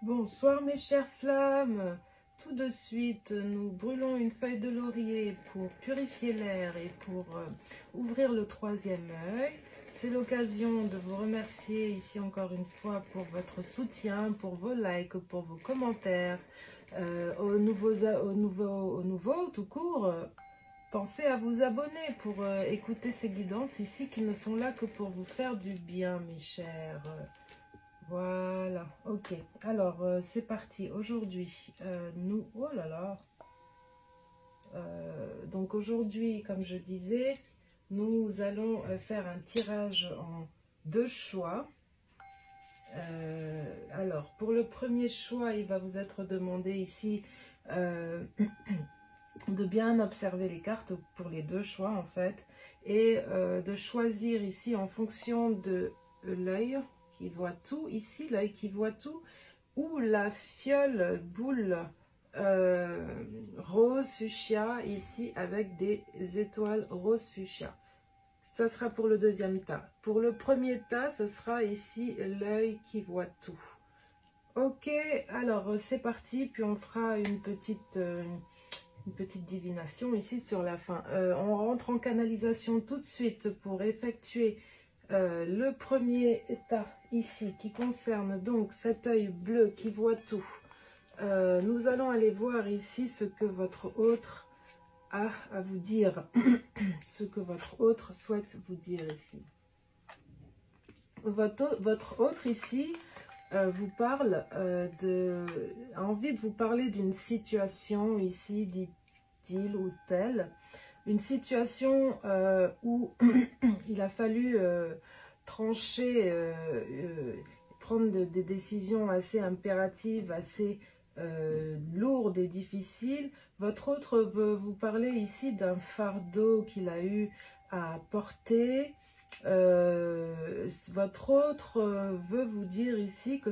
Bonsoir mes chères flammes. Tout de suite, nous brûlons une feuille de laurier pour purifier l'air et pour ouvrir le troisième œil. C'est l'occasion de vous remercier ici encore une fois pour votre soutien, pour vos likes, pour vos commentaires. Aux nouveaux tout court, pensez à vous abonner pour écouter ces guidances ici qui ne sont là que pour vous faire du bien mes chers. Voilà, ok. Alors, c'est parti. Aujourd'hui, oh là là. Donc aujourd'hui, comme je disais, nous allons faire un tirage en deux choix. Alors, pour le premier choix, il va vous être demandé ici de bien observer les cartes pour les deux choix en fait. Et de choisir ici en fonction de l'œil qui voit tout, ici, l'œil qui voit tout, ou la fiole boule rose fuchsia, ici, avec des étoiles rose fuchsia. Ça sera pour le deuxième tas. Pour le premier tas, ce sera ici l'œil qui voit tout. Ok, alors c'est parti, puis on fera une petite divination ici sur la fin. On rentre en canalisation tout de suite pour effectuer le premier état ici qui concerne donc cet œil bleu qui voit tout. Nous allons aller voir ici ce que votre autre a à vous dire, ce que votre autre souhaite vous dire ici. Votre autre ici vous parle a envie de vous parler d'une situation ici, dit-il ou tel. Une situation où il a fallu trancher, prendre des décisions assez impératives, assez lourdes et difficiles. Votre autre veut vous parler ici d'un fardeau qu'il a eu à porter. Votre autre veut vous dire ici que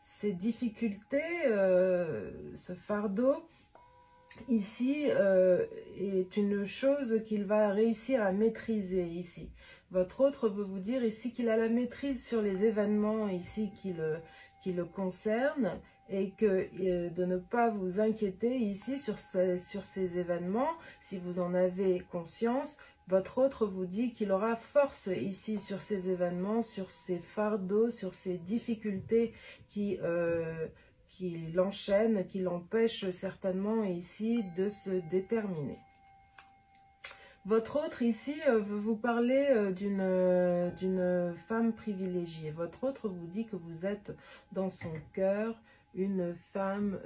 ces difficultés, ce fardeau, ici, est une chose qu'il va réussir à maîtriser ici. Votre autre veut vous dire ici qu'il a la maîtrise sur les événements ici qui le concernent et que de ne pas vous inquiéter ici sur ces événements, si vous en avez conscience. Votre autre vous dit qu'il aura force ici sur ces événements, sur ces fardeaux, sur ces difficultés qui l'enchaînent, qui l'empêchent certainement ici de se déterminer. Votre autre ici veut vous parler d'une femme privilégiée. Votre autre vous dit que vous êtes dans son cœur une femme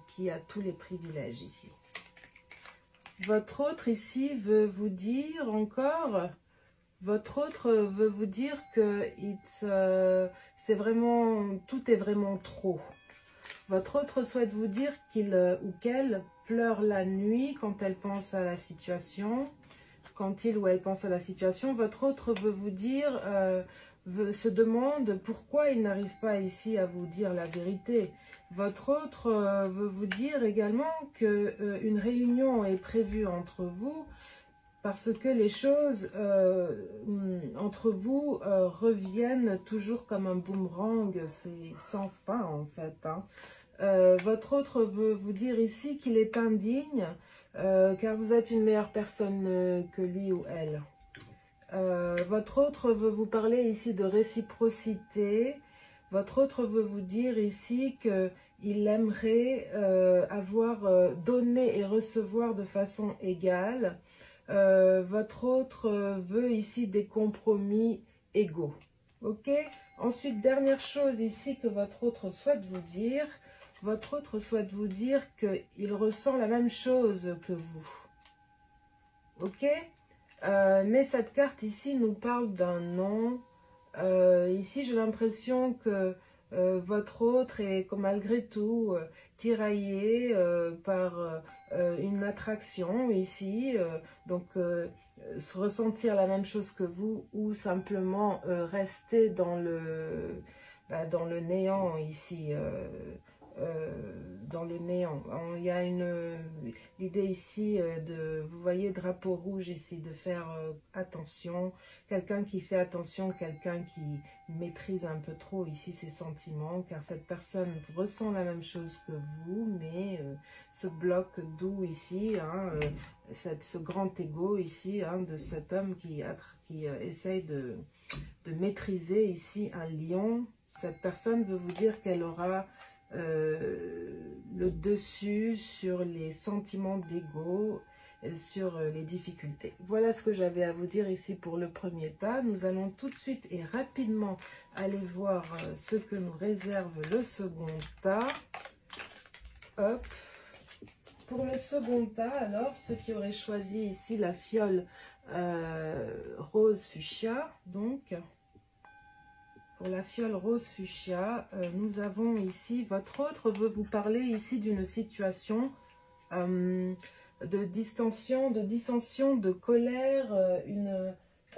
qui a tous les privilèges ici. Votre autre ici veut vous dire encore, votre autre veut vous dire que c'est vraiment, tout est vraiment trop. Votre autre souhaite vous dire qu'il ou qu'elle pleure la nuit quand elle pense à la situation. Quand il ou elle pense à la situation, votre autre veut vous dire, se demande pourquoi il n'arrive pas ici à vous dire la vérité. Votre autre veut vous dire également qu'une réunion est prévue entre vous parce que les choses entre vous reviennent toujours comme un boomerang, c'est sans fin en fait. Hein. Votre autre veut vous dire ici qu'il est indigne car vous êtes une meilleure personne que lui ou elle. Votre autre veut vous parler ici de réciprocité. Votre autre veut vous dire ici qu'il aimerait avoir donné et recevoir de façon égale. Votre autre veut ici des compromis égaux. Ok? Ensuite, dernière chose ici que votre autre souhaite vous dire. Votre autre souhaite vous dire qu'il ressent la même chose que vous. Ok? Mais cette carte ici nous parle d'un non. Ici, j'ai l'impression que votre autre est malgré tout tiraillé par une attraction ici. Donc, se ressentir la même chose que vous ou simplement rester dans le néant ici. dans le néant. Il y a l'idée ici vous voyez, drapeau rouge ici, de faire attention. Quelqu'un qui fait attention, quelqu'un qui maîtrise un peu trop ici ses sentiments, car cette personne ressent la même chose que vous, mais ce bloc doux ici, hein, ce grand ego ici, hein, de cet homme qui essaye de maîtriser ici un lion. Cette personne veut vous dire qu'elle aura le dessus sur les sentiments d'ego, sur les difficultés. Voilà ce que j'avais à vous dire ici pour le premier tas. Nous allons tout de suite et rapidement aller voir ce que nous réserve le second tas. Hop. Pour le second tas, alors, ceux qui auraient choisi ici la fiole rose fuchsia, donc... Pour la fiole rose fuchsia, nous avons ici, votre autre veut vous parler ici d'une situation de distension, de dissension, de colère,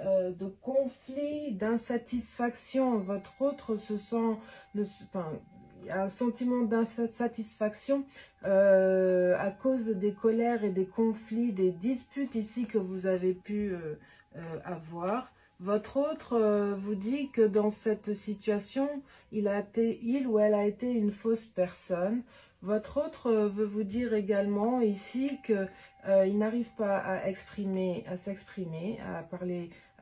de conflit, d'insatisfaction. Votre autre se sent, enfin, il y a un sentiment d'insatisfaction à cause des colères et des conflits, des disputes ici que vous avez pu avoir. Votre autre vous dit que dans cette situation, il ou elle a été une fausse personne. Votre autre veut vous dire également ici que il n'arrive pas à s'exprimer, à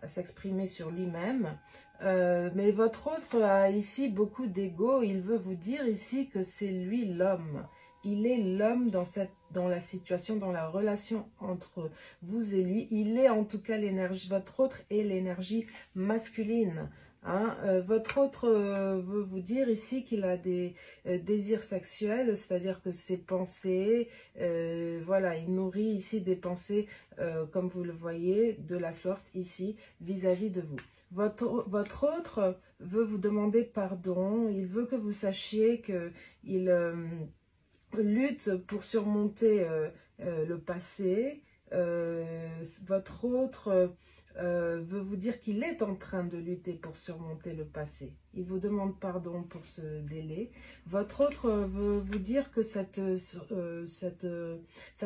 s'exprimer sur lui-même. Mais votre autre a ici beaucoup d'ego. Il veut vous dire ici que c'est lui l'homme. Il est l'homme dans la situation, dans la relation entre vous et lui. Il est en tout cas l'énergie, votre autre est l'énergie masculine. Hein. Votre autre veut vous dire ici qu'il a des désirs sexuels, c'est-à-dire que ses pensées, voilà, il nourrit ici des pensées, comme vous le voyez, de la sorte ici, vis-à-vis de vous. Votre autre veut vous demander pardon, il veut que vous sachiez qu'il... lutte pour surmonter le passé. Votre autre veut vous dire qu'il est en train de lutter pour surmonter le passé. Il vous demande pardon pour ce délai. Votre autre veut vous dire que cette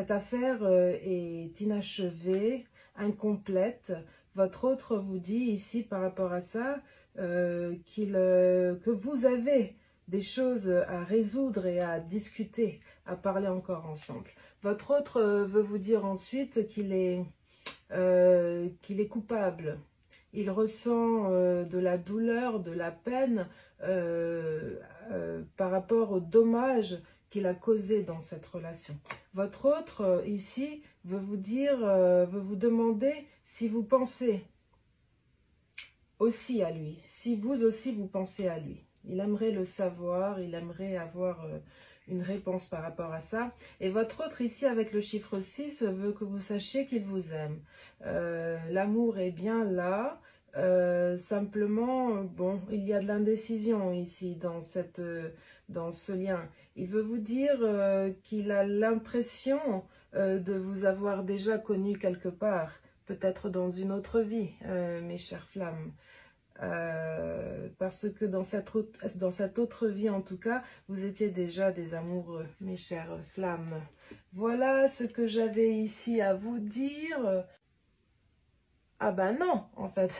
affaire est inachevée, incomplète. Votre autre vous dit ici par rapport à ça que vous avez des choses à résoudre et à discuter, à parler encore ensemble. Votre autre veut vous dire ensuite qu'il est coupable. Il ressent de la douleur, de la peine par rapport au dommage qu'il a causé dans cette relation. Votre autre ici veut vous dire, veut vous demander si vous pensez aussi à lui, si vous aussi vous pensez à lui. Il aimerait le savoir, il aimerait avoir une réponse par rapport à ça. Et votre autre ici, avec le chiffre 6, veut que vous sachiez qu'il vous aime. L'amour est bien là. Simplement, bon, il y a de l'indécision ici dans ce lien. Il veut vous dire qu'il a l'impression de vous avoir déjà connu quelque part, peut-être dans une autre vie, mes chères flammes. Parce que dans cette autre vie, en tout cas, vous étiez déjà des amoureux, mes chères flammes. Voilà ce que j'avais ici à vous dire. Ah ben non, en fait,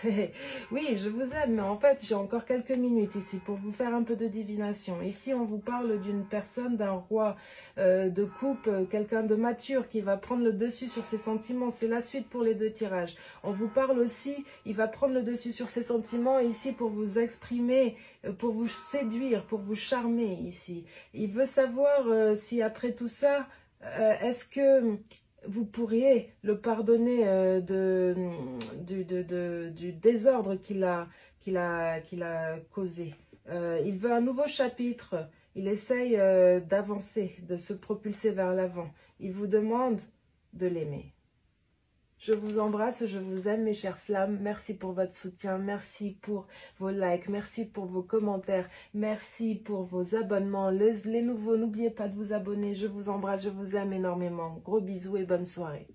oui, je vous aime, mais en fait, j'ai encore quelques minutes ici pour vous faire un peu de divination. Ici, on vous parle d'une personne, d'un roi de coupe, quelqu'un de mature qui va prendre le dessus sur ses sentiments. C'est la suite pour les deux tirages. On vous parle aussi, il va prendre le dessus sur ses sentiments ici pour vous exprimer, pour vous séduire, pour vous charmer ici. Il veut savoir si après tout ça, est-ce que... vous pourriez le pardonner du désordre qu'il a causé. Il veut un nouveau chapitre. Il essaye d'avancer, de se propulser vers l'avant. Il vous demande de l'aimer. Je vous embrasse, je vous aime mes chères flammes. Merci pour votre soutien, merci pour vos likes, merci pour vos commentaires, merci pour vos abonnements. Les nouveaux, n'oubliez pas de vous abonner. Je vous embrasse, je vous aime énormément. Gros bisous et bonne soirée.